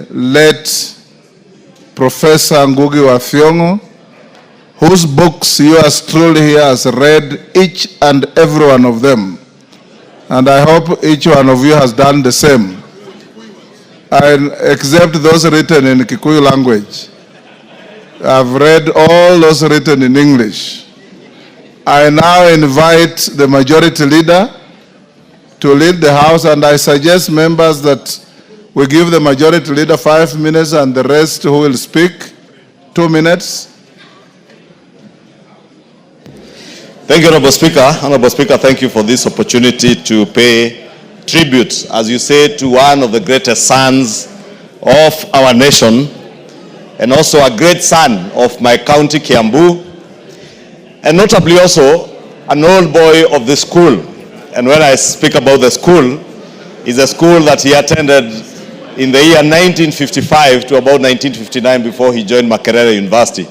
late Professor Ngugi wa Thiong, whose books yours truly here has read each and every one of them. And I hope each one of you has done the same. Except those written in Kikuyu language. I've read all those written in English. I now invite the majority leader to lead the House, and I suggest members that we give the majority leader 5 minutes and the rest who will speak 2 minutes. Thank you, Honorable Speaker. Honorable Speaker, thank you for this opportunity to pay tribute, as you say, to one of the greatest sons of our nation, and also a great son of my county, Kiambu, and notably also an old boy of the school. And when I speak about the school, it's a school that he attended in the year 1955 to about 1959 before he joined Makerere University.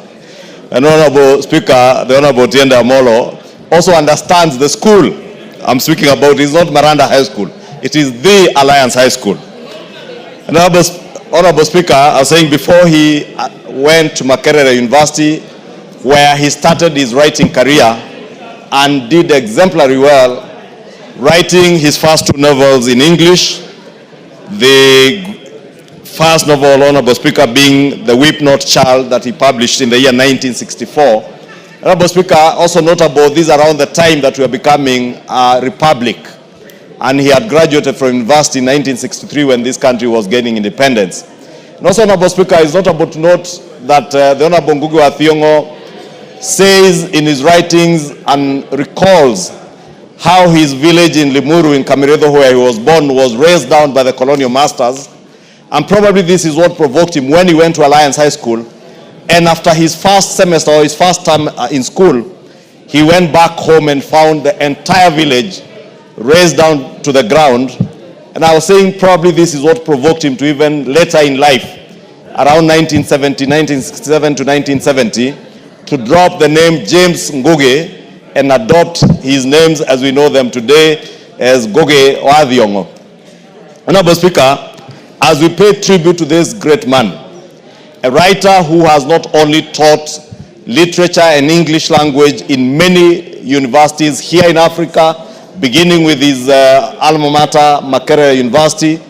And Honorable Speaker, the Honorable Tienda Amolo, also understands the school I'm speaking about is not Miranda High School. It is the Alliance High School. And Honorable Speaker, I was saying before he went to Makerere University, where he started his writing career and did exemplary well, writing his first 2 novels in English. The first novel, Honorable Speaker, being The Weep Not Child, that he published in the year 1964. Honorable Speaker, also notable, this around the time that we are becoming a republic. And he had graduated from university in 1963 when this country was gaining independence. And also, Honorable Speaker, it's notable to note that the Honorable Ngugi wa Thiong says in his writings and recalls how his village in Limuru in Kamiredo, where he was born, was raised down by the colonial masters. And probably this is what provoked him when he went to Alliance High School. And after his first semester or his first term in school, he went back home and found the entire village raised down to the ground. And I was saying probably this is what provoked him to even later in life, around 1967 to 1970, to drop the name James Ngugi and adopt his names as we know them today as Ngugi wa Thiong. Honorable Speaker, as we pay tribute to this great man, a writer who has not only taught literature and English language in many universities here in Africa, beginning with his alma mater, Makerere University,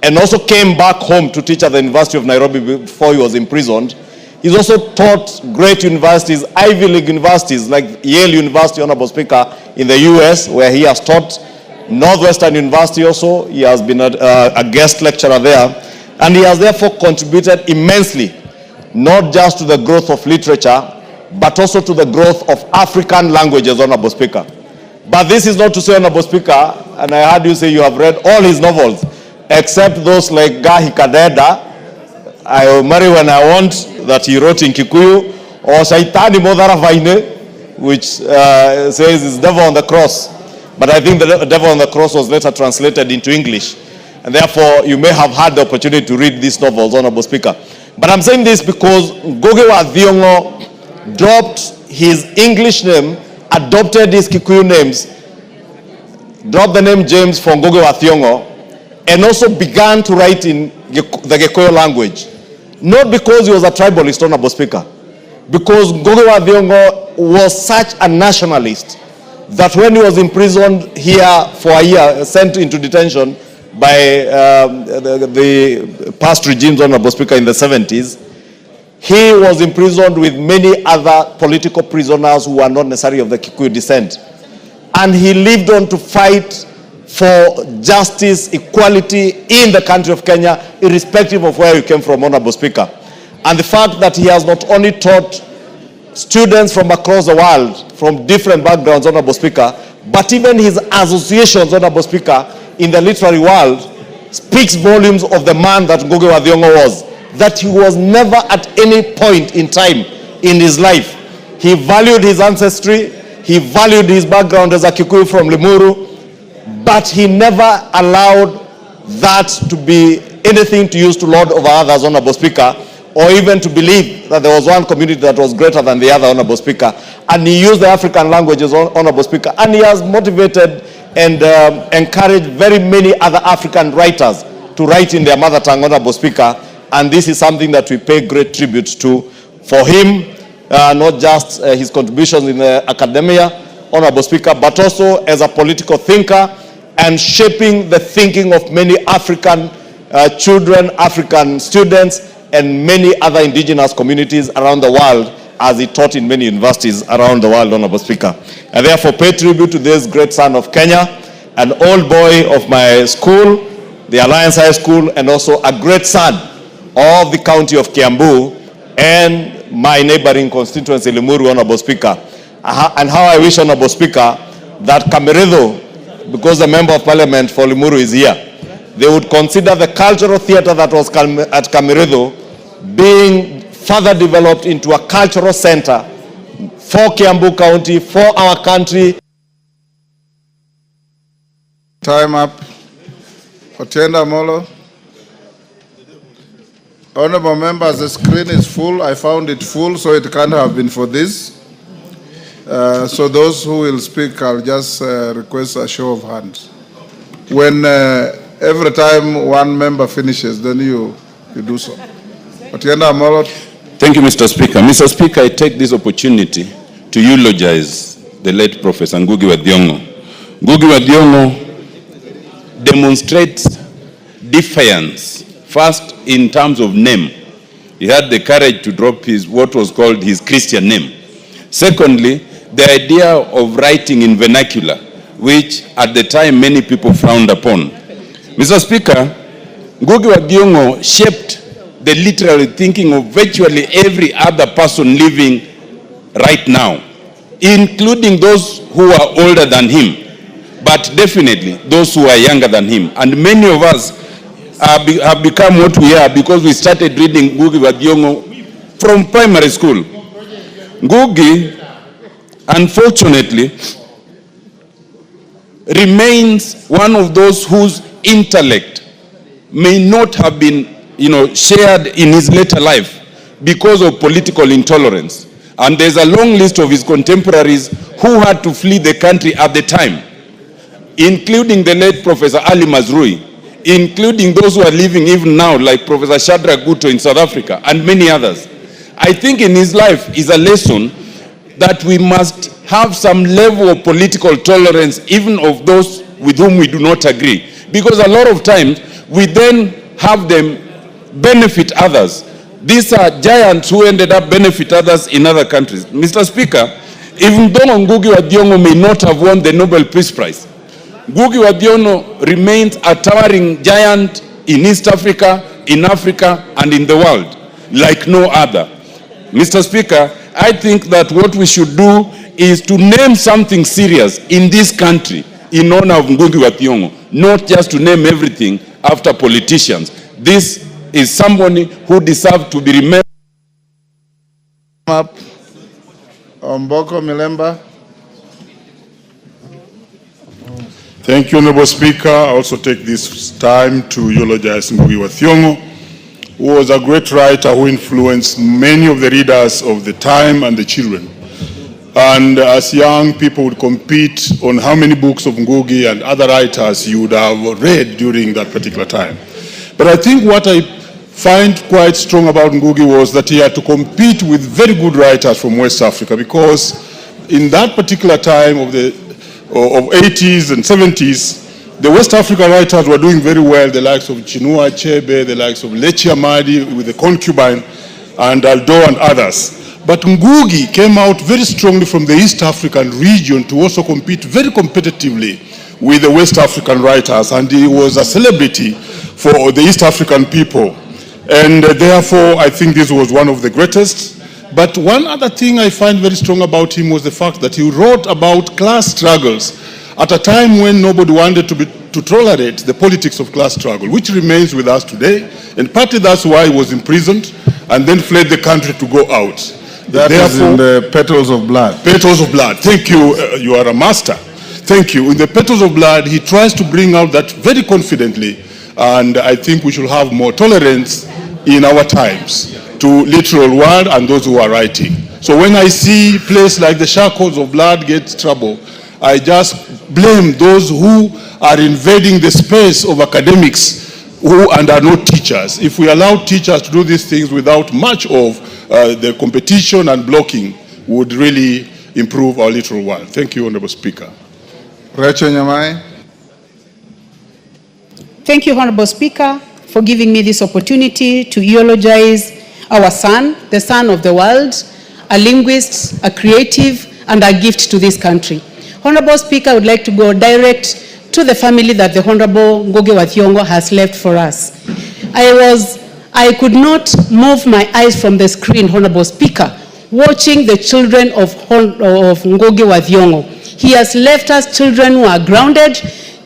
and also came back home to teach at the University of Nairobi before he was imprisoned. He's also taught great universities, Ivy League universities like Yale University, Honorable Speaker, in the US, where he has taught. Northwestern University also, he has been a guest lecturer there. And he has therefore contributed immensely, not just to the growth of literature, but also to the growth of African languages, Honorable Speaker. But this is not to say, Honorable Speaker, and I heard you say you have read all his novels, except those like Gahi Kadeda, I Will Marry When I Want, that he wrote in Kikuyu, or Shaitani Modhara Vaine, which says is Devil on the Cross. But I think the Devil on the Cross was later translated into English. And therefore, you may have had the opportunity to read these novels, Honorable Speaker. But I'm saying this because Ngugi wa Thiong dropped his English name, adopted his Kikuyu names, dropped the name James for Ngugi wa Thiong, and also began to write in the Gikuyu language. Not because he was a tribalist, Honorable Speaker, because Ngugi wa Thiong was such a nationalist that when he was imprisoned here for a year, sent into detention by the past regimes, Honorable Speaker, in the 70s, he was imprisoned with many other political prisoners who were not necessarily of the Kikuyu descent. And he lived on to fight for justice, equality in the country of Kenya, irrespective of where you came from, Honorable Speaker. And the fact that he has not only taught students from across the world, from different backgrounds, Honorable Speaker, but even his associations, Honorable Speaker, in the literary world, speaks volumes of the man that Ngugi wa Thiong was. That he was never at any point in time in his life. He valued his ancestry, he valued his background as a Kikuyu from Limuru, but he never allowed that to be anything to use to lord over others, Honorable Speaker, or even to believe that there was one community that was greater than the other, Honorable Speaker. And he used the African languages, Honorable Speaker, and he has motivated and encouraged very many other African writers to write in their mother tongue, Honorable Speaker. and this is something that we pay great tribute to. For him, not just his contributions in the academia, Honorable Speaker, but also as a political thinker and shaping the thinking of many African children, African students, and many other indigenous communities around the world, as he taught in many universities around the world, Honorable Speaker. And therefore pay tribute to this great son of Kenya, an old boy of my school, the Alliance High School, and also a great son of the county of Kiambu and my neighboring constituency, Limuru, Honorable Speaker. And how I wish, Honorable Speaker, that Kameredo, because the Member of Parliament for Limuru is here, they would consider the cultural theatre that was at Kameredo being further developed into a cultural center for Kiambu County, for our country. Time up. Otienda Molo. Honorable members, the screen is full. I found it full, so it can't have been for this. So those who will speak, I'll just request a show of hands. When every time one member finishes, then you do so. Otienda Molo. Thank you, Mr. Speaker. Mr. Speaker, I take this opportunity to eulogize the late Professor Ngugi wa Thiong. Ngugi wa Thiong demonstrates defiance, first in terms of name. He had the courage to drop what was called his Christian name. Secondly, the idea of writing in vernacular, which at the time many people frowned upon. Mr. Speaker, Ngugi wa Thiong shaped the literary thinking of virtually every other person living right now, including those who are older than him, but definitely those who are younger than him. And many of us have become what we are because we started reading Ngugi wa Thiong from primary school. Ngugi, unfortunately, remains one of those whose intellect may not have been shared in his later life because of political intolerance. And there's a long list of his contemporaries who had to flee the country at the time, including the late Professor Ali Mazrui, including those who are living even now, like Professor Shadrach Guto in South Africa, and many others. I think in his life is a lesson that we must have some level of political tolerance, even of those with whom we do not agree. Because a lot of times, we then have them benefit others. These are giants who ended up benefit others in other countries. Mr. Speaker, even though Ngugi wa Thiong may not have won the Nobel Peace Prize, Ngugi wa Thiong remains a towering giant in East Africa, and in the world, like no other. Mr. Speaker, I think that what we should do is to name something serious in this country in honor of Ngugi wa Thiong, not just to name everything after politicians. This is somebody who deserves to be remembered. Omboko Milemba. Thank you, Honorable Speaker. I also take this time to eulogize Ngugi wa Thiong, who was a great writer who influenced many of the readers of the time and the children. And as young people would compete on how many books of Ngugi and other writers you would have read during that particular time. But I think what I find quite strong about Ngugi was that he had to compete with very good writers from West Africa, because in that particular time of the 80s and 70s, the West African writers were doing very well, the likes of Chinua Achebe, the likes of Lechi Amadi with The Concubine, and Aldo and others. But Ngugi came out very strongly from the East African region to also compete very competitively with the West African writers, and he was a celebrity for the East African people. And therefore, I think this was one of the greatest. But one other thing I find very strong about him was the fact that he wrote about class struggles at a time when nobody wanted to tolerate the politics of class struggle, which remains with us today. And partly that's why he was imprisoned and then fled the country to go out. That is in the Petals of Blood. Petals of Blood. Thank you. You are a master. Thank you. In the Petals of Blood, he tries to bring out that very confidently. And I think we should have more tolerance in our times to literal word and those who are writing. So when I see a place like the Shackles of Blood get trouble, I just blame those who are invading the space of academics who and are not teachers. If we allow teachers to do these things without much of the competition and blocking, would really improve our literal world. Thank you, Honorable Speaker. Rachel Nyamai. Thank you, Honorable Speaker, for giving me this opportunity to eulogize our son, the son of the world, a linguist, a creative, and a gift to this country. Honorable Speaker, I would like to go direct to the family that the Honorable Ngugi wa Thiong has left for us. I could not move my eyes from the screen, Honorable Speaker, watching the children of Ngugi wa Thiong. He has left us children who are grounded,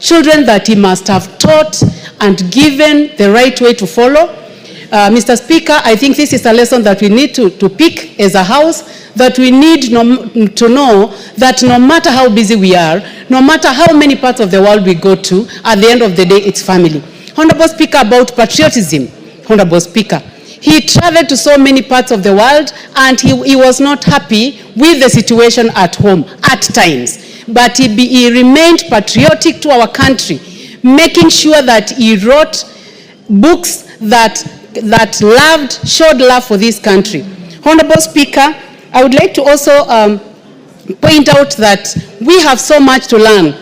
children that he must have taught and given the right way to follow. Mr. Speaker, I think this is a lesson that we need to pick as a house, that we need to know that no matter how busy we are, no matter how many parts of the world we go to, at the end of the day, it's family. Honorable Speaker, about patriotism, Honorable Speaker, he traveled to so many parts of the world and he was not happy with the situation at home at times. But he remained patriotic to our country, making sure that he wrote books that showed love for this country. Honorable Speaker, I would like to also point out that we have so much to learn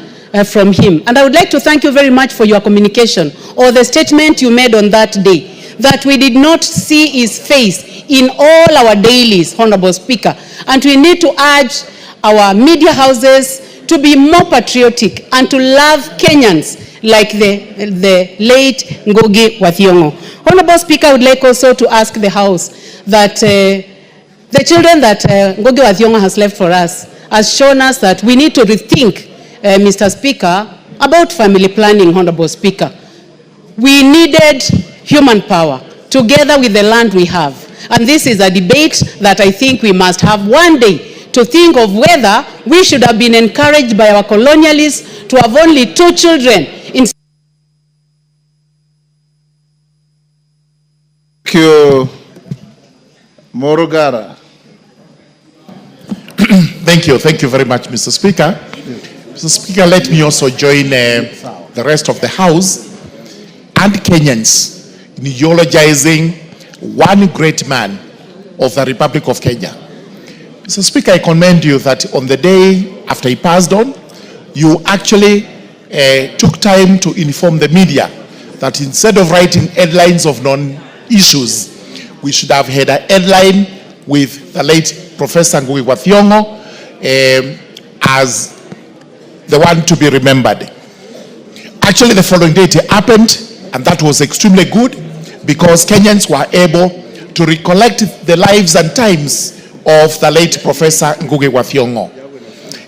from him. And I would like to thank you very much for your communication or the statement you made on that day, that we did not see his face in all our dailies, Honorable Speaker. And we need to urge our media houses to be more patriotic and to love Kenyans like the late Ngugi wa Thiong. Honorable Speaker, I would like also to ask the House that the children that Ngugi wa Thiong has left for us has shown us that we need to rethink, Mr. Speaker, about family planning, Honorable Speaker. We needed human power together with the land we have. And this is a debate that I think we must have one day, to think of whether we should have been encouraged by our colonialists to have only 2 children in. Thank you, Morogara. Thank you very much, Mr. Speaker. Mr. Speaker, let me also join the rest of the House and Kenyans in eulogizing one great man of the Republic of Kenya. Mr. Speaker, I commend you that on the day after he passed on, you actually took time to inform the media that instead of writing headlines of non-issues, we should have had a headline with the late Professor Ngugi wa Thiong as the one to be remembered. Actually, the following day it happened, and that was extremely good because Kenyans were able to recollect the lives and times of the late Professor Ngugi wa Thiong.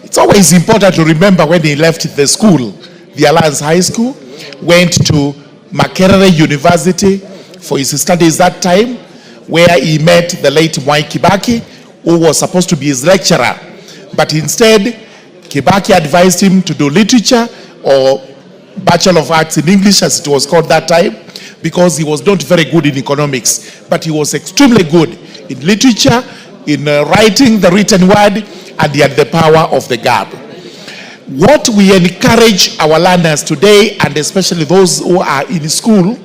It's always important to remember when he left the school, the Alliance High School, went to Makerere University for his studies that time, where he met the late Mwai Kibaki, who was supposed to be his lecturer. But instead, Kibaki advised him to do literature or Bachelor of Arts in English, as it was called that time, because he was not very good in economics, but he was extremely good in literature, in writing the written word, and he had the power of the gab. What we encourage our learners today, and especially those who are in school,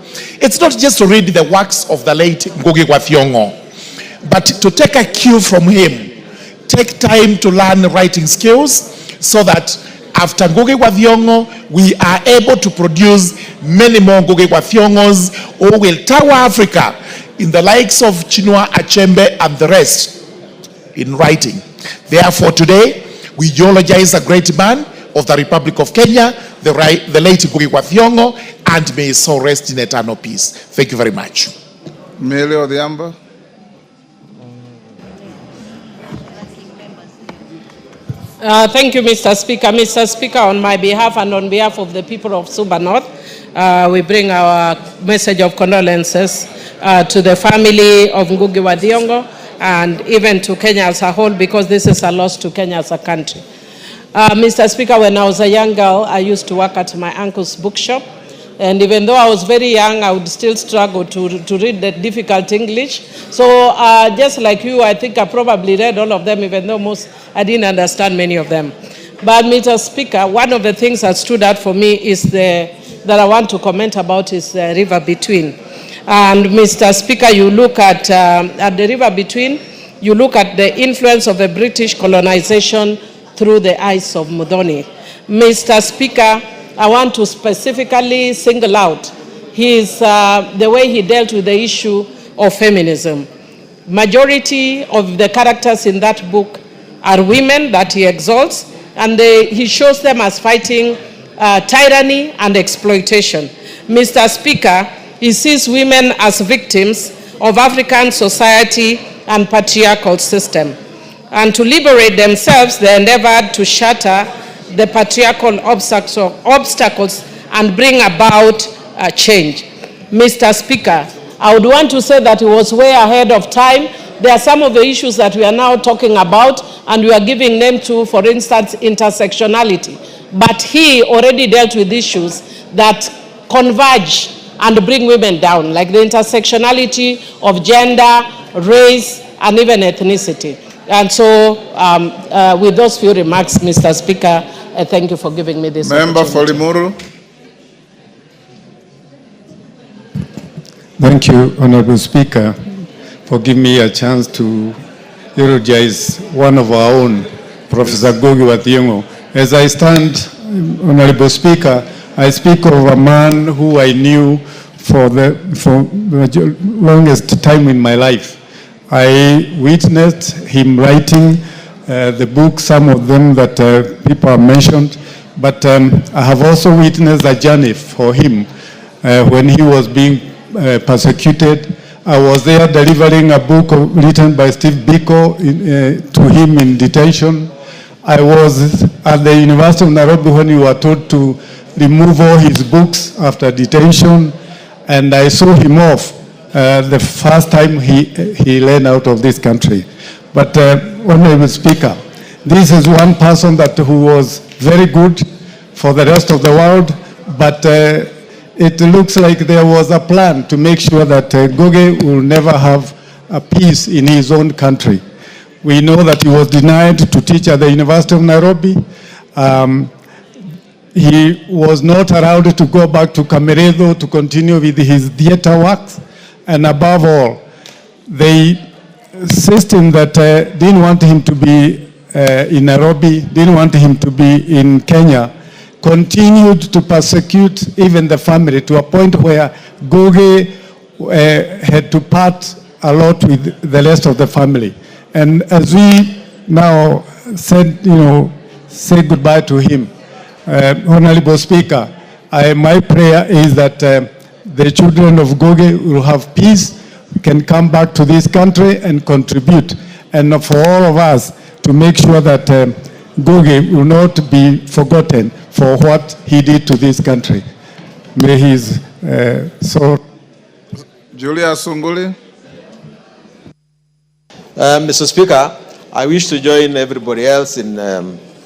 it's not just to read the works of the late Ngugi wa Thiong, but to take a cue from him. Take time to learn writing skills so that after Ngugi wa Thiong, we are able to produce many more Ngugi wa Thiongos who will tower Africa in the likes of Chinua Achebe and the rest in writing. Therefore, today, we eulogize a great man of the Republic of Kenya, the late Ngugi wa Thiong, and may his soul rest in eternal peace. Thank you very much. Mele Odhiambo. Thank you, Mr. Speaker. Mr. Speaker, on my behalf and on behalf of the people of Suba North, we bring our message of condolences to the family of Ngugi wa Thiong and even to Kenya as a whole, because this is a loss to Kenya as a country. Mr. Speaker, when I was a young girl, I used to work at my uncle's bookshop. And even though I was very young, I would still struggle to read the difficult English. So just like you, I think I probably read all of them, even though I didn't understand many of them. But Mr. Speaker, one of the things that stood out for me is the that I want to comment about is the river between. And Mr. Speaker, you look at the river between, you look at the influence of the British colonization through the eyes of Muthoni. Mr. Speaker, I want to specifically single out the way he dealt with the issue of feminism. Majority of the characters in that book are women that he exalts, and he shows them as fighting tyranny and exploitation. Mr. Speaker, he sees women as victims of African society and patriarchal system. And to liberate themselves, they endeavored to shatter the patriarchal obstacles and bring about change. Mr. Speaker, I would want to say that he was way ahead of time. There are some of the issues that we are now talking about and we are giving name to, for instance, intersectionality. But he already dealt with issues that converge and bring women down, like the intersectionality of gender, race, and even ethnicity. And so, with those few remarks, Mr. Speaker, thank you for giving me this Member for opportunity. Limuru. Thank you, Honorable Speaker, for giving me a chance to eulogize one of our own, Professor Ngugi Thiong. As I stand, Honorable Speaker, I speak of a man who I knew for the longest time in my life. I witnessed him writing the books, some of them that people have mentioned, but I have also witnessed a journey for him when he was being persecuted. I was there delivering a book written by Steve Biko to him in detention. I was at the University of Nairobi when we were told to remove all his books after detention, and I saw him off the first time he led out of this country. But Honorable Speaker, this is one person who was very good for the rest of the world, but it looks like there was a plan to make sure that Ngugi will never have a peace in his own country. We know that he was denied to teach at the University of Nairobi. He was not allowed to go back to Kameredo to continue with his theater works. And above all, the system that didn't want him to be in Nairobi, didn't want him to be in Kenya, continued to persecute even the family to a point where Ngugi had to part a lot with the rest of the family. And as we now say goodbye to him, Honorable Speaker, my prayer is that the children of Ngugi will have peace, can come back to this country and contribute. And for all of us to make sure that Ngugi will not be forgotten for what he did to this country. May his soul. Julia Sunguli. Mr. Speaker, I wish to join everybody else in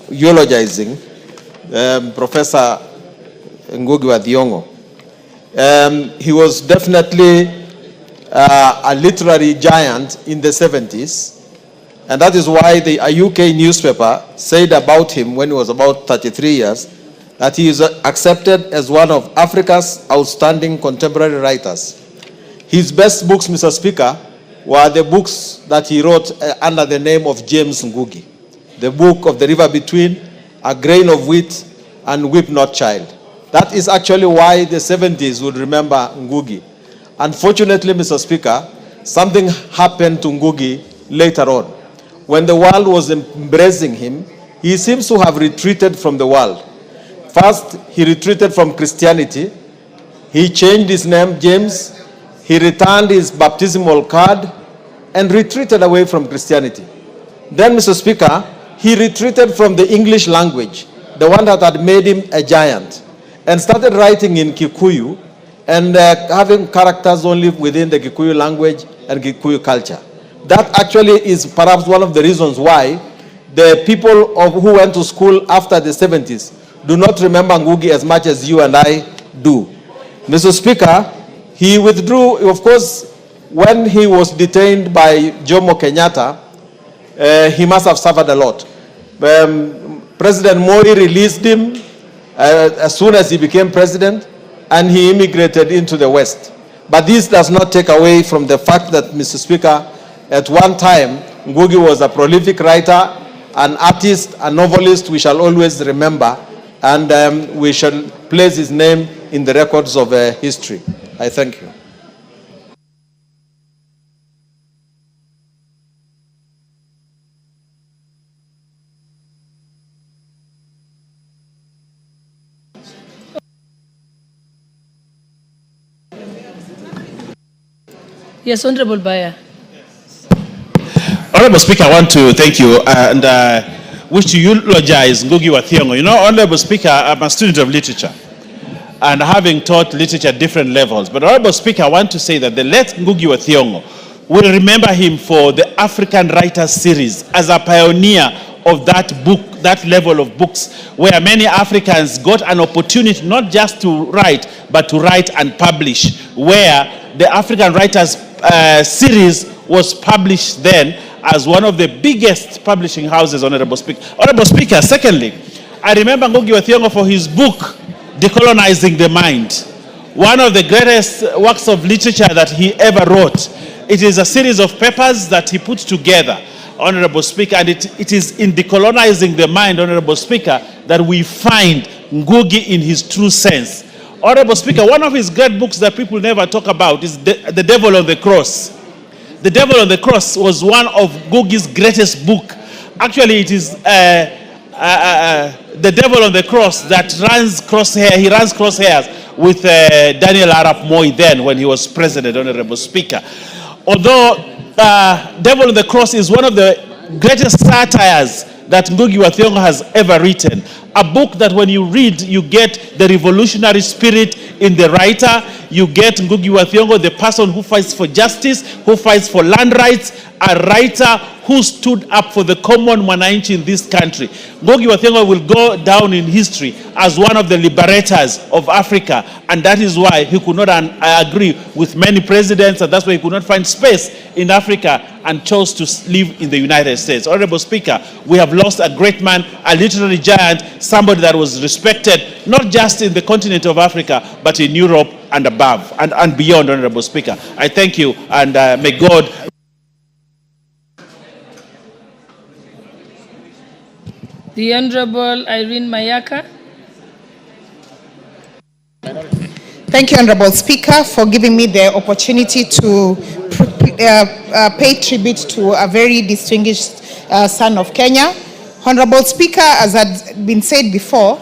eulogizing Professor Ngugi Thiong. He was definitely a literary giant in the 70s, and that is why the UK newspaper said about him when he was about 33 years that he is accepted as one of Africa's outstanding contemporary writers. His best books, Mr. Speaker, were the books that he wrote under the name of James Ngugi. The book of The River Between, A Grain of Wheat, and Weep Not Child. That is actually why the 70s would remember Ngugi. Unfortunately, Mr. Speaker, something happened to Ngugi later on. When the world was embracing him, he seems to have retreated from the world. First, he retreated from Christianity. He changed his name, James. He returned his baptismal card and retreated away from Christianity. Then, Mr. Speaker, he retreated from the English language, the one that had made him a giant, and started writing in Kikuyu and having characters only within the Kikuyu language and Kikuyu culture. That actually is perhaps one of the reasons why the people who went to school after the 70s do not remember Ngugi as much as you and I do. Mr. Speaker, he withdrew, of course, when he was detained by Jomo Kenyatta, he must have suffered a lot. President Moi released him as soon as he became president. and he immigrated into the West. But this does not take away from the fact that, Mr. Speaker, at one time, Ngugi was a prolific writer, an artist, a novelist we shall always remember, and we shall place his name in the records of history. I thank you. Yes, Honorable Bayer. Honorable Speaker, I want to thank you and wish to eulogize Ngugi wa Thiong'o. You know, Honorable Speaker, I'm a student of literature and having taught literature at different levels. But Honorable Speaker, I want to say that the late Ngugi wa Thiong'o will remember him for the African Writers Series as a pioneer of that book, that level of books, where many Africans got an opportunity not just to write, but to write and publish, where the African Writers series was published then as one of the biggest publishing houses, Honorable Speaker. Honorable Speaker, secondly, I remember Ngugi wa Thiong'o for his book, Decolonizing the Mind, one of the greatest works of literature that he ever wrote. It is a series of papers that he put together, Honorable Speaker, and it is in Decolonizing the Mind, Honorable Speaker, that we find Ngugi in his true sense. Honorable Speaker, one of his great books that people never talk about is The Devil on the Cross. The Devil on the Cross was one of Ngugi's greatest book. Actually, it is The Devil on the Cross that runs crosshair. He runs crosshairs with Daniel Arap Moi then when he was president, Honorable Speaker. Although Devil on the Cross is one of the greatest satires that Ngugi wa Thiong'o has ever written. A book that when you read, you get the revolutionary spirit in the writer. You get Ngugi wa Thiong'o, the person who fights for justice, who fights for land rights, a writer who stood up for the common mwananchi in this country. Ngugi wa Thiong'o will go down in history as one of the liberators of Africa, and that is why he could not agree with many presidents, and that's why he could not find space in Africa and chose to live in the United States. Honorable Speaker, we have lost a great man, a literary giant, somebody that was respected not just in the continent of Africa, but in Europe and above and beyond, Honorable Speaker. I thank you, and may God... The Honorable Irene Mayaka. Thank you, Honorable Speaker, for giving me the opportunity to pay tribute to a very distinguished son of Kenya. Honorable Speaker, as had been said before,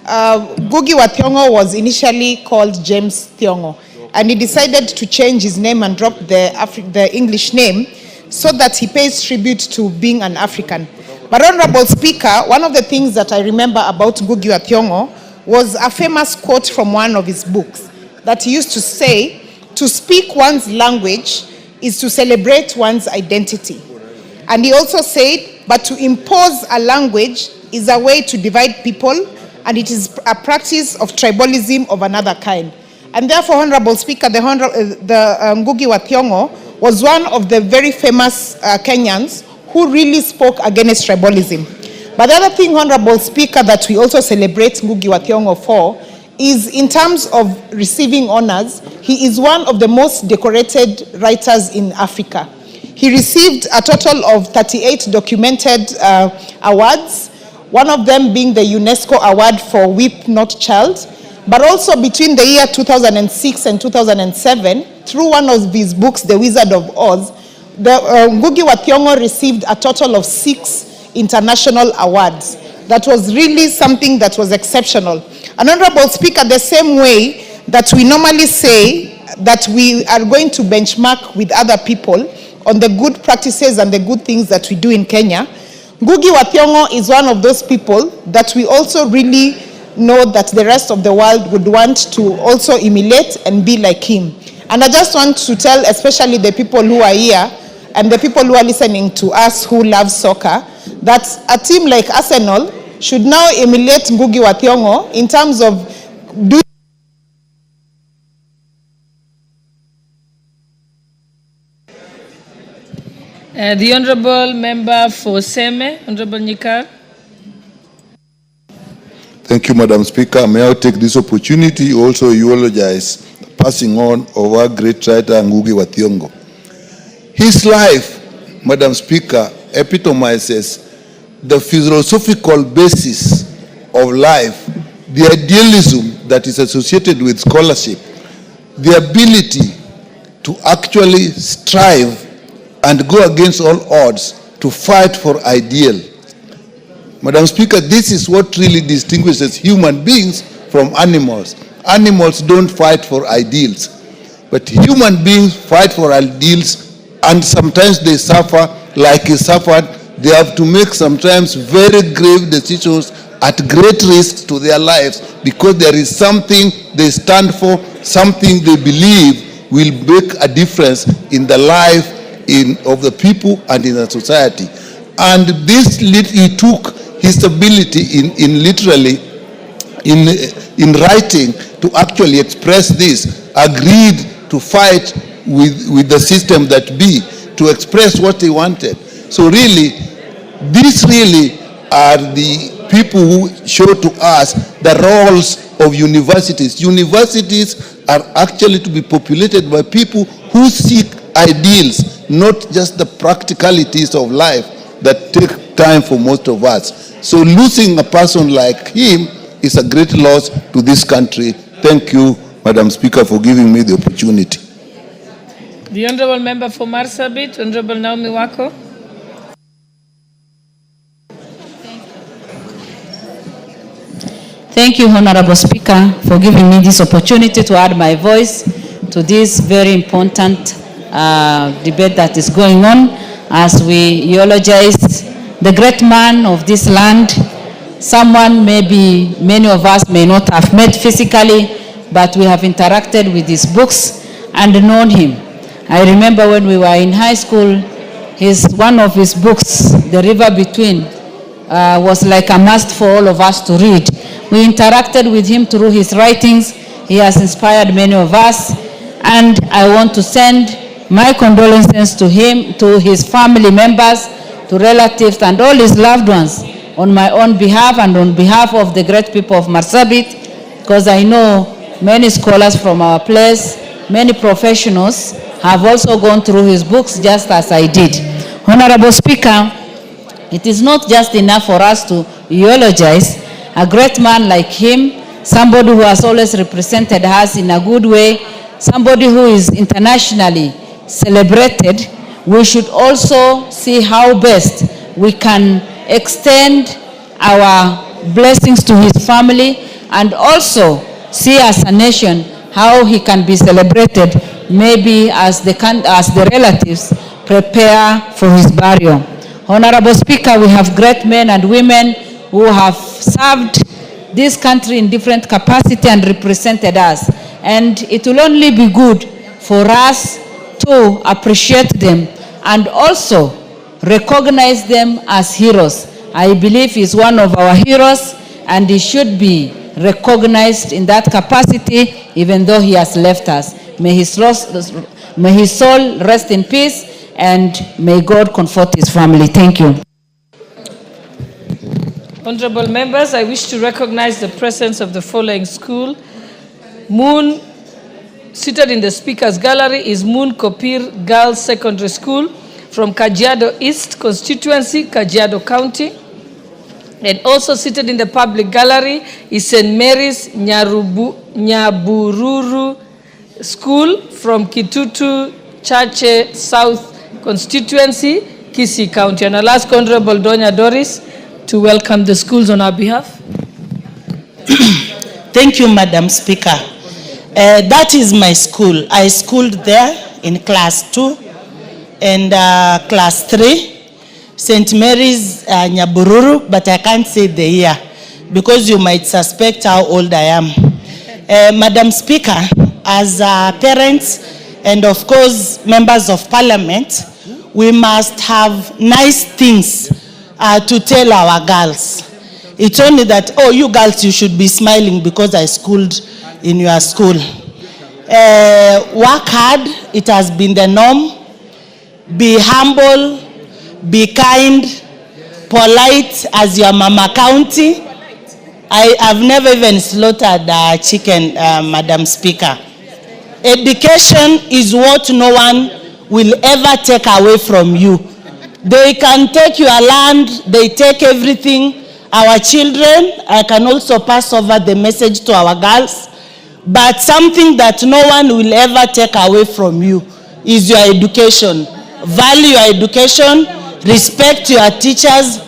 Ngugi wa Thiong'o was initially called James Thiong'o, and he decided to change his name and drop the English name so that he pays tribute to being an African. But Honorable Speaker, one of the things that I remember about Ngugi wa Thiong'o was a famous quote from one of his books that he used to say, "To speak one's language is to celebrate one's identity." And he also said, "But to impose a language is a way to divide people, and it is a practice of tribalism of another kind." And therefore, Honorable Speaker, the Ngugi wa Thiong'o was one of the very famous Kenyans who really spoke against tribalism. But the other thing, Honorable Speaker, that we also celebrate Ngugi wa Thiong'o for is in terms of receiving honors, he is one of the most decorated writers in Africa. He received a total of 38 documented awards, one of them being the UNESCO Award for Weep Not Child. But also between the year 2006 and 2007, through one of his books, The Wizard of Oz, Ngugi wa Thiong'o received a total of 6 international awards. That was really something that was exceptional. And Honorable Speaker, the same way that we normally say that we are going to benchmark with other people on the good practices and the good things that we do in Kenya, Ngugi wa Thiong'o is one of those people that we also really know that the rest of the world would want to also emulate and be like him. And I just want to tell especially the people who are here and the people who are listening to us who love soccer, that a team like Arsenal should now emulate Ngugi wa Thiong'o in terms of doing The Honorable Member for Seme, Honorable Nyikar. Thank you, Madam Speaker. May I take this opportunity also eulogize the passing on of our great writer Ngugi wa Thiong. His life, Madam Speaker, epitomizes the philosophical basis of life, the idealism that is associated with scholarship, the ability to actually strive and go against all odds to fight for ideal. Madam Speaker, this is what really distinguishes human beings from animals. Animals don't fight for ideals, but human beings fight for ideals, and sometimes they suffer like he suffered. They have to make sometimes very grave decisions at great risk to their lives because there is something they stand for, something they believe will make a difference in the life of the people and in the society. And this, he took his ability in writing to actually express this, agreed to fight with the system that be, to express what he wanted. So really, these really are the people who show to us the roles of universities. Universities are actually to be populated by people who seek ideals, not just the practicalities of life that take time for most of us. So losing a person like him is a great loss to this country. Thank you, Madam Speaker, for giving me the opportunity. The Honourable Member for Marsabit, Honourable Naomi Wako. Thank you, Honorable Speaker, for giving me this opportunity to add my voice to this very important debate that is going on as we eulogize the great man of this land, someone maybe many of us may not have met physically, but we have interacted with his books and known him. I remember when we were in high school, one of his books, The River Between, was like a must for all of us to read. We interacted with him through his writings. He has inspired many of us, and I want to send my condolences to him, to his family members, to relatives, and all his loved ones on my own behalf and on behalf of the great people of Marsabit, because I know many scholars from our place, many professionals have also gone through his books just as I did. Honorable Speaker, it is not just enough for us to eulogize a great man like him, somebody who has always represented us in a good way, somebody who is internationally celebrated. We should also see how best we can extend our blessings to his family and also see as a nation how he can be celebrated, maybe as the relatives prepare for his burial. Honorable Speaker, we have great men and women who have served this country in different capacity and represented us. And it will only be good for us to appreciate them and also recognize them as heroes. I believe he's one of our heroes and he should be recognized in that capacity even though he has left us. May his soul rest in peace and may God comfort his family. Thank you. Honorable members, I wish to recognize the presence of the following school. Seated in the Speaker's Gallery is Moon Kopir Girls Secondary School from Kajiado East Constituency, Kajiado County. And also seated in the Public Gallery is St. Mary's Nyabururu School from Kitutu Chache South Constituency, Kisii County. And I'll ask Honorable Donya Doris to welcome the schools on our behalf. Thank you, Madam Speaker. That is my school. I schooled there in class 2 and class 3, St. Mary's Nyabururu, but I can't say the year because you might suspect how old I am. Madam Speaker, as parents and of course members of parliament, we must have nice things to tell our girls. It's only that, oh, you girls, you should be smiling because I schooled in your school. Work hard, it has been the norm. Be humble, be kind, polite as your mama county. I have never even slaughtered a chicken, Madam Speaker. Education is what no one will ever take away from you. They can take your land, they take everything. Our children, I can also pass over the message to our girls, but something that no one will ever take away from you is your education. Value your education, respect your teachers,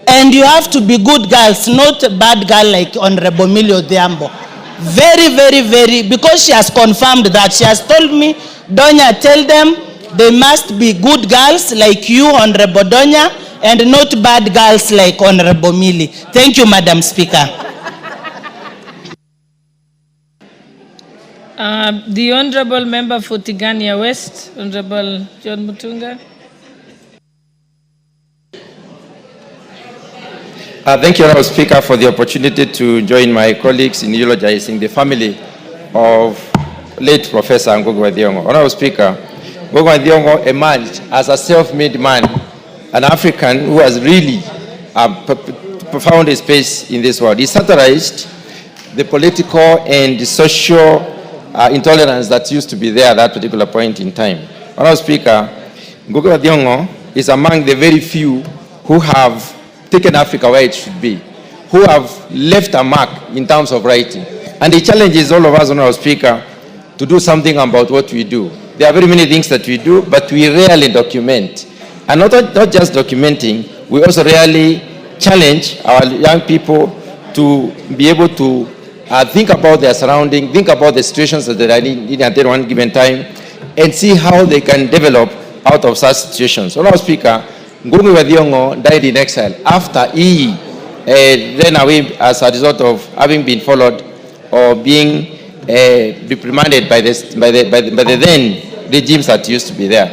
and you have to be good girls, not bad girl like Honorable Millie Odhiambo. Very, very, very, because she has confirmed that. She has told me, Donya, tell them they must be good girls like you, Honorable Donya, and not bad girls like Honorable Millie. Thank you, Madam Speaker. The Honorable Member for Tigania West, Honorable John Mutunga. Thank you, Honorable Speaker, for the opportunity to join my colleagues in eulogizing the family of late Professor Ngugi wa Thiong'o. Honorable Speaker, Ngugi wa Thiong'o emerged as a self-made man, an African who has really found a space in this world. He satirized the political and the social intolerance that used to be there at that particular point in time. Honorable Speaker, Ngugi wa Thiong'o is among the very few who have taken Africa where it should be, who have left a mark in terms of writing. And the challenge is all of us, Honorable Speaker, to do something about what we do. There are very many things that we do, but we rarely document. And not just documenting, we also rarely challenge our young people to be able to think about their surrounding, think about the situations that they are in at one given time, and see how they can develop out of such situations. Honorable Speaker, Ngugi wa Thiong'o died in exile after he ran away as a result of having been followed or being reprimanded by the then regimes that used to be there.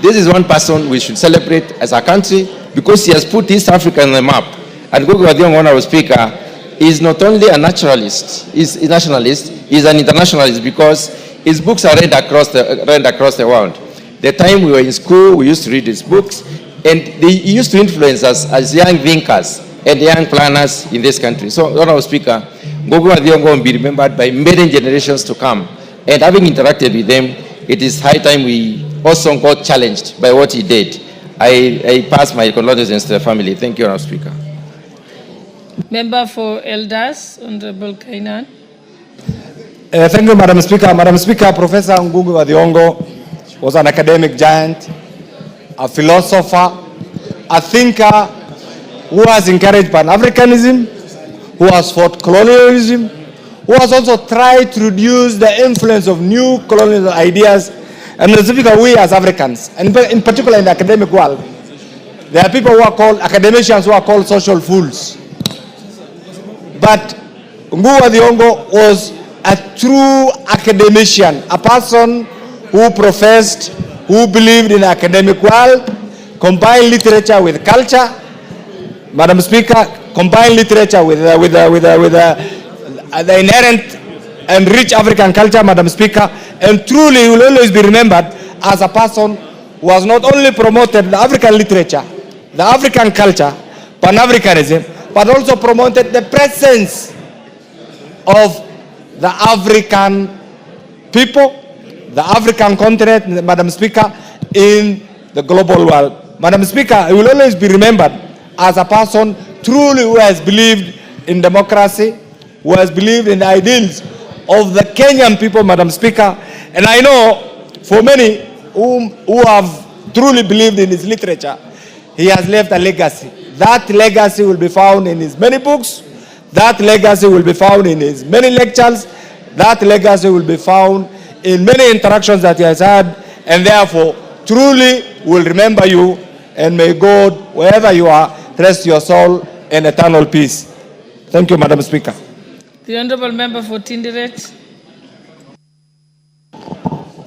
This is one person we should celebrate as a country because he has put East Africa on the map. And Ngugi wa Thiong'o, Honorable Speaker, is not only a naturalist, he's a nationalist, he's an internationalist because his books are read across the world. The time we were in school, we used to read his books, and they used to influence us as young thinkers and young planners in this country. So, Honorable Speaker, Ngugi wa Thiong'o will be remembered by many generations to come. And having interacted with them, it is high time we also got challenged by what he did. I pass my condolences to the family. Thank you, Honorable Speaker. Member for Elders, Honorable Kainan. Thank you, Madam Speaker. Madam Speaker, Professor Ngugi wa Thiong'o was an academic giant, a philosopher, a thinker who has encouraged Pan-Africanism, who has fought colonialism, who has also tried to reduce the influence of new colonial ideas, and specifically we as Africans, and in particular in the academic world, there are people who are called, academicians who are called social fools. But Ngugi wa Thiong'o was a true academician, a person who professed, who believed in the academic world, combined literature with culture. Madam Speaker, combined literature with the inherent and rich African culture, Madam Speaker, and truly will always be remembered as a person who has not only promoted the African literature, the African culture, Pan-Africanism, but also promoted the presence of the African people, the African continent, Madam Speaker, in the global world. Madam Speaker, he will always be remembered as a person truly who has believed in democracy, who has believed in the ideals of the Kenyan people, Madam Speaker. And I know for many who have truly believed in his literature, he has left a legacy. That legacy will be found in his many books. That legacy will be found in his many lectures. That legacy will be found in many interactions that he has had, and therefore truly will remember you, and may God, wherever you are, rest your soul in eternal peace. Thank you, Madam Speaker. The Honourable Member for Tinderet.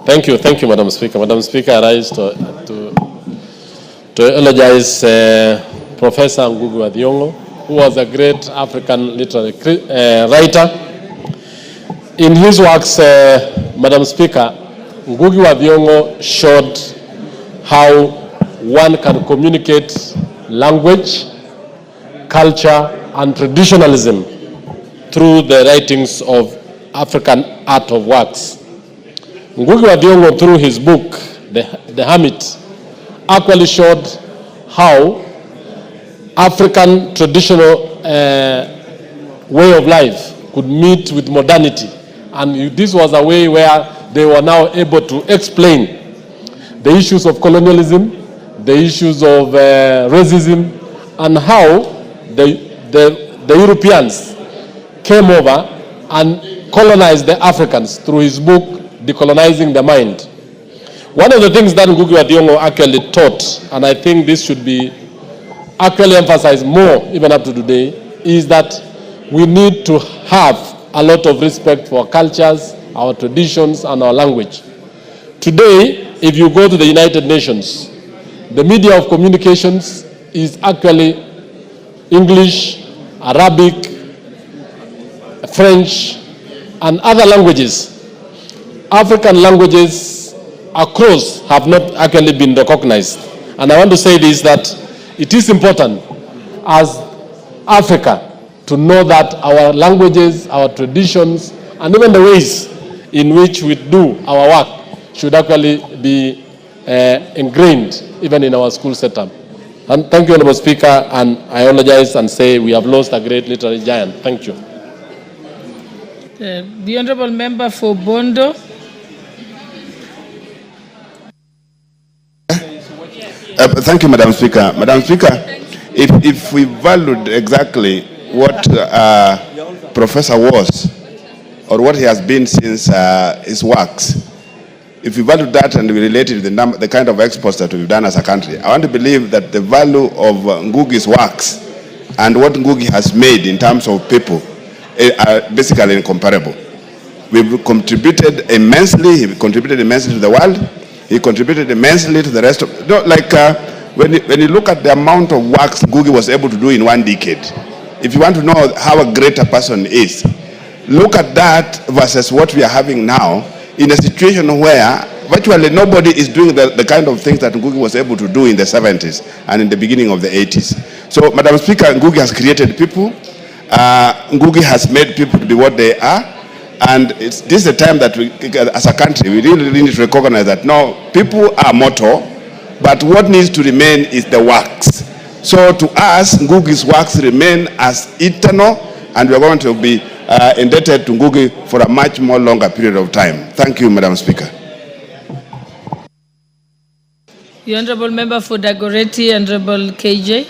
Thank you, Madam Speaker. Madam Speaker, I rise to eulogize Professor Ngugi wa Thiong'o, who was a great African literary writer. In his works, Madam Speaker, Ngugi wa Thiong'o showed how one can communicate language, culture, and traditionalism through the writings of African art of wax. Ngugi wa Thiong'o, through his book, The Hermit, actually showed how African traditional way of life could meet with modernity. And this was a way where they were now able to explain the issues of colonialism, the issues of racism, and how the Europeans came over and colonized the Africans through his book, Decolonizing the Mind. One of the things that Ngugi wa Thiong'o actually taught, and I think this should be actually emphasized more even up to today, is that we need to have a lot of respect for our cultures, our traditions, and our language. Today, if you go to the United Nations, the media of communications is actually English, Arabic, French, and other languages. African languages across have not actually been recognized. And I want to say this, that it is important as Africa to know that our languages, our traditions, and even the ways in which we do our work should actually be ingrained even in our school setup. And thank you, Honorable Speaker, and I apologize and say we have lost a great literary giant. Thank you. The Honorable Member for Bondo. Thank you, Madam Speaker. Madam Speaker, if we valued exactly what Professor was, or what he has been since his works, if we value that and we relate it to the kind of exports that we've done as a country, I want to believe that the value of Ngugi's works and what Ngugi has made in terms of people are basically incomparable. We've contributed immensely. He contributed immensely to the world. He contributed immensely to the rest of, when you look at the amount of works Ngugi was able to do in 1 decade, if you want to know how a greater person is, look at that versus what we are having now in a situation where virtually nobody is doing the kind of things that Ngugi was able to do in the 70s and in the beginning of the 80s. So, Madam Speaker, Ngugi has created people. Ngugi has made people to be what they are. And this is the time that we, as a country, we really need to recognize that no, people are mortal, but what needs to remain is the works. So to us, Ngugi's works remain as eternal, and we're going to be indebted to Ngugi for a much more longer period of time. Thank you, Madam Speaker. The Honorable Member for Dagoretti, Honorable KJ.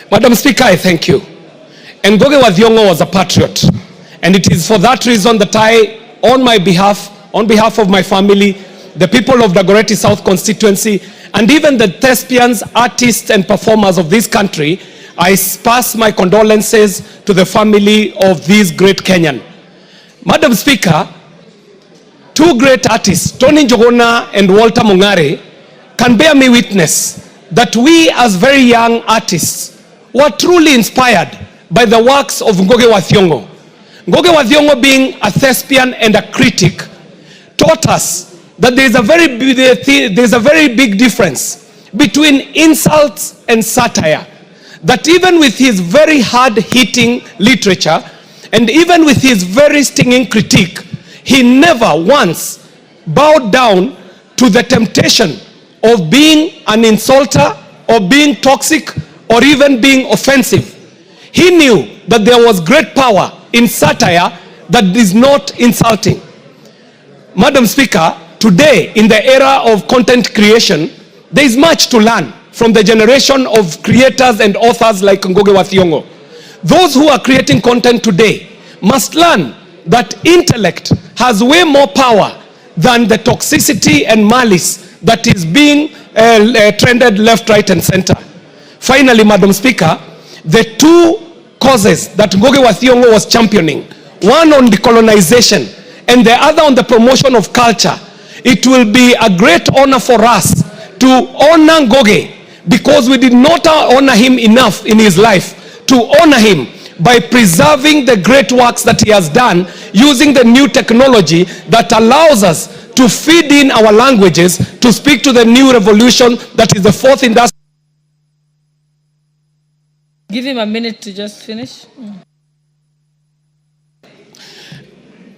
Madam Speaker, I thank you. And Ngugi wa Thiong'o was a patriot. And it is for that reason that I, on behalf of my family, the people of Dagoretti South constituency, and even the thespians, artists, and performers of this country, I pass my condolences to the family of this great Kenyan. Madam Speaker, two great artists, Tony Njogona and Walter Mung'are, can bear me witness that we as very young artists were truly inspired by the works of Ngugi wa Thiong'o. Ngugi wa Thiong'o, being a thespian and a critic, taught us that there is a very big difference between insults and satire. That even with his very hard-hitting literature, and even with his very stinging critique, he never once bowed down to the temptation of being an insulter, or being toxic, or even being offensive. He knew that there was great power in satire that is not insulting. Madam Speaker, today in the era of content creation, there is much to learn from the generation of creators and authors like Ngugi wa Thiong'o. Those who are creating content today must learn that intellect has way more power than the toxicity and malice that is being trended left, right, and center. Finally, Madam Speaker, the two causes that Ngugi wa Thiong'o was championing, one on decolonization and the other on the promotion of culture, it will be a great honor for us to honor Ngugi, because we did not honor him enough in his life, to honor him by preserving the great works that he has done using the new technology that allows us to feed in our languages to speak to the new revolution that is the fourth industrial Give him a minute to just finish.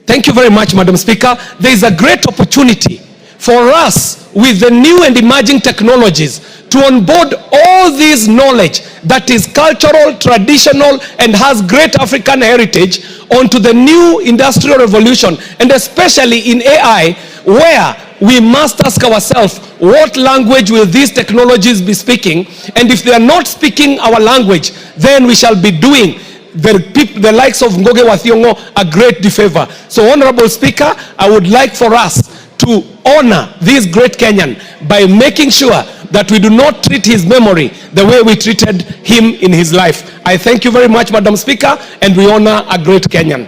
Thank you very much, Madam Speaker. There is a great opportunity for us with the new and emerging technologies to onboard all this knowledge that is cultural, traditional, and has great African heritage onto the new industrial revolution, and especially in AI, where we must ask ourselves, what language will these technologies be speaking? And if they are not speaking our language, then we shall be doing the likes of Ngugi wa Thiong'o a great disfavor. So, Honorable Speaker, I would like for us to honor this great Kenyan by making sure that we do not treat his memory the way we treated him in his life. I thank you very much, Madam Speaker, and we honor a great Kenyan.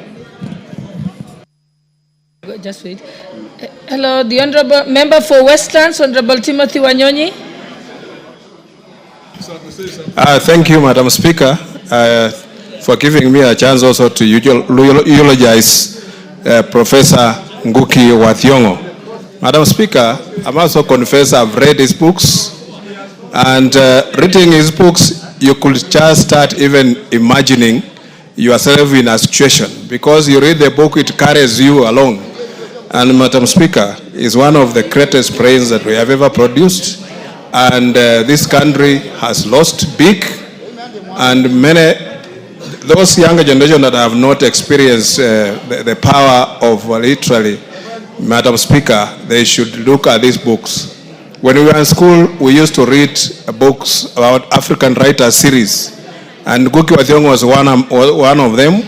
Just wait. Hello, the Honorable Member for Westlands, Honorable Timothy Wanyonyi. Thank you, Madam Speaker, for giving me a chance also to eulogize Professor Ngugi wa Thiong'o. Madam Speaker, I must also confess I've read his books, and reading his books, you could just start even imagining yourself in a situation, because you read the book, it carries you along. And Madam Speaker, is one of the greatest brains that we have ever produced, and this country has lost big, and those younger generation that have not experienced the power of literally, Madam Speaker, they should look at these books. When we were in school, we used to read books about African writers series, and Ngugi wa Thiong'o was one of them,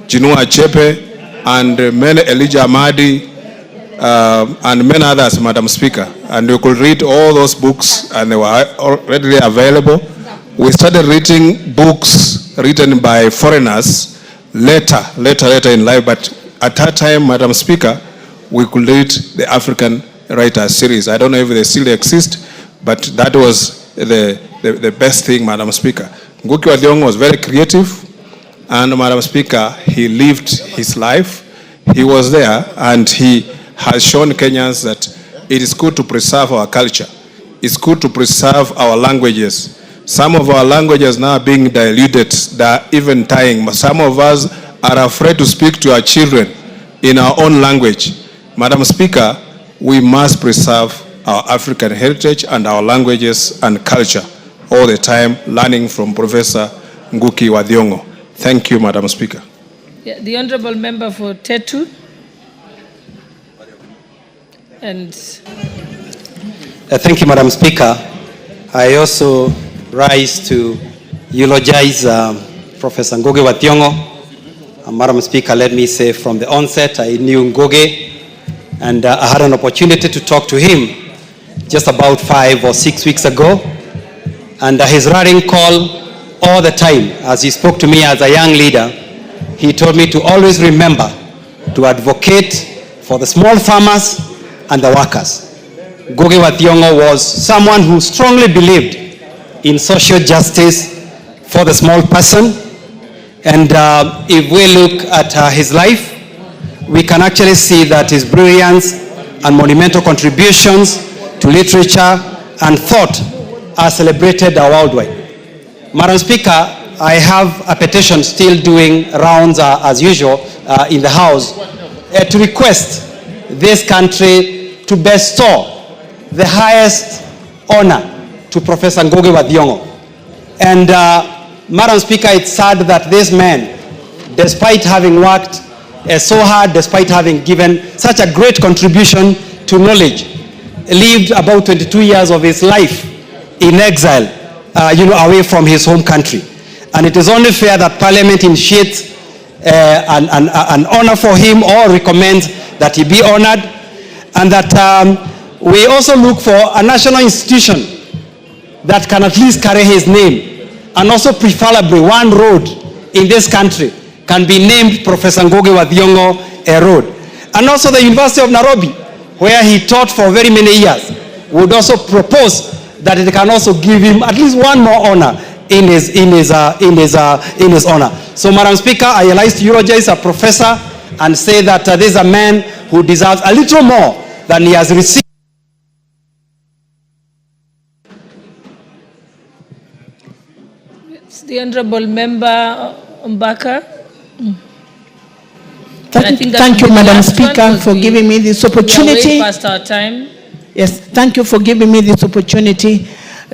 Chinua Achebe, and many Elijah Amadi, and many others, Madam Speaker. And you could read all those books, and they were readily available. We started reading books written by foreigners later in life, but at that time, Madam Speaker, we could read the African writers series. I don't know if they still exist, but that was the best thing, Madam Speaker. Ngugi wa Thiong'o was very creative, and Madam Speaker, he lived his life. He was there, and he has shown Kenyans that it is good to preserve our culture. It's good to preserve our languages. Some of our languages now are being diluted. They are even dying. Some of us are afraid to speak to our children in our own language. Madam Speaker, we must preserve our African heritage and our languages and culture all the time, learning from Professor Ngugi wa Thiong'o. Thank you, Madam Speaker. Yeah, the Honorable Member for Tetu. And thank you, Madam Speaker. I also rise to eulogize Professor Ngugi wa Thiong'o. Madam Speaker, let me say from the onset, I knew Ngugi, and I had an opportunity to talk to him just about 5 or 6 weeks ago. And his rallying call all the time, as he spoke to me as a young leader, he told me to always remember to advocate for the small farmers and the workers. Ngugi wa Thiong'o was someone who strongly believed in social justice for the small person. And if we look at his life, we can actually see that his brilliance and monumental contributions to literature and thought are celebrated worldwide. Madam Speaker, I have a petition still doing rounds as usual in the House to request this country to bestow the highest honor to Professor Ngugi wa Thiong'o. And Madam Speaker, it's sad that this man, despite having worked so hard, despite having given such a great contribution to knowledge, lived about 22 years of his life in exile, away from his home country. And it is only fair that Parliament initiates an honor for him or recommends that he be honored, and that we also look for a national institution that can at least carry his name, and also preferably one road in this country can be named Professor Ngugi wa Thiong'o road. And also the University of Nairobi, where he taught for very many years, would also propose that it can also give him at least one more honor in his honor. So, Madam Speaker, I rise to eulogize a professor and say that this is a man who deserves a little more than he has received. the The Honorable Member Mbaka. Thank you, Madam Speaker, for giving me this opportunity. We are way past our time. Yes, thank you for giving me this opportunity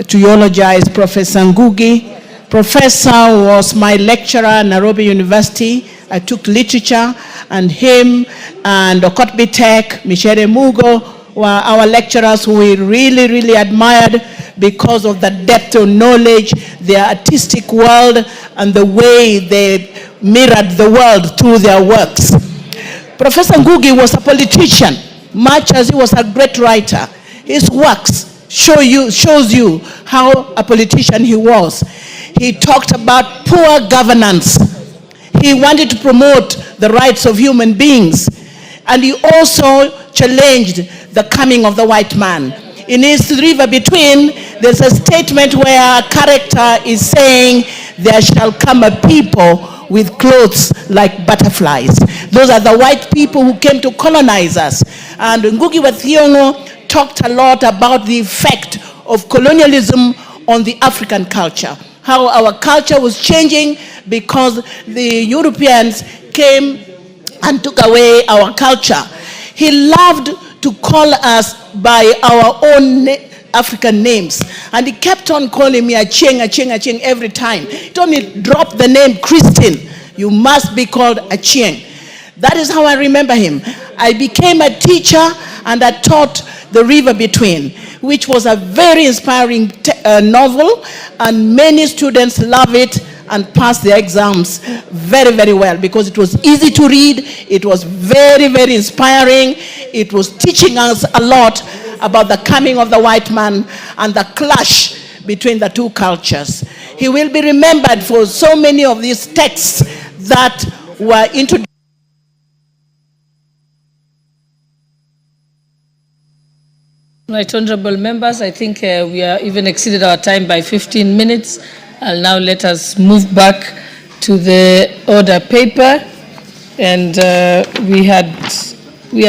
to eulogize Professor Ngugi. Professor was my lecturer at Nairobi University. I took literature, and him and Okotbi Tech, Michere Mugo, were our lecturers who we really, really admired because of the depth of knowledge, their artistic world, and the way they mirrored the world through their works. Professor Ngugi was a politician, much as he was a great writer. His works shows you how a politician he was. He talked about poor governance. He wanted to promote the rights of human beings. And he also challenged the coming of the white man. In his River Between, there's a statement where a character is saying, there shall come a people with clothes like butterflies. Those are the white people who came to colonize us. And Ngugi wa Thiong'o talked a lot about the effect of colonialism on the African culture, how our culture was changing because the Europeans came and took away our culture. He loved to call us by our own African names, and he kept on calling me Achieng every time. He told me, drop the name Christine, you must be called Achieng. That is how I remember him. I became a teacher and I taught The River Between, which was a very inspiring novel, and many students love it and pass their exams very, very well because it was easy to read, it was very, very inspiring, it was teaching us a lot about the coming of the white man and the clash between the two cultures. He will be remembered for so many of these texts that were introduced. Right, honorable members, I think we are even exceeded our time by 15 minutes. I'll now let us move back to the order paper. And we had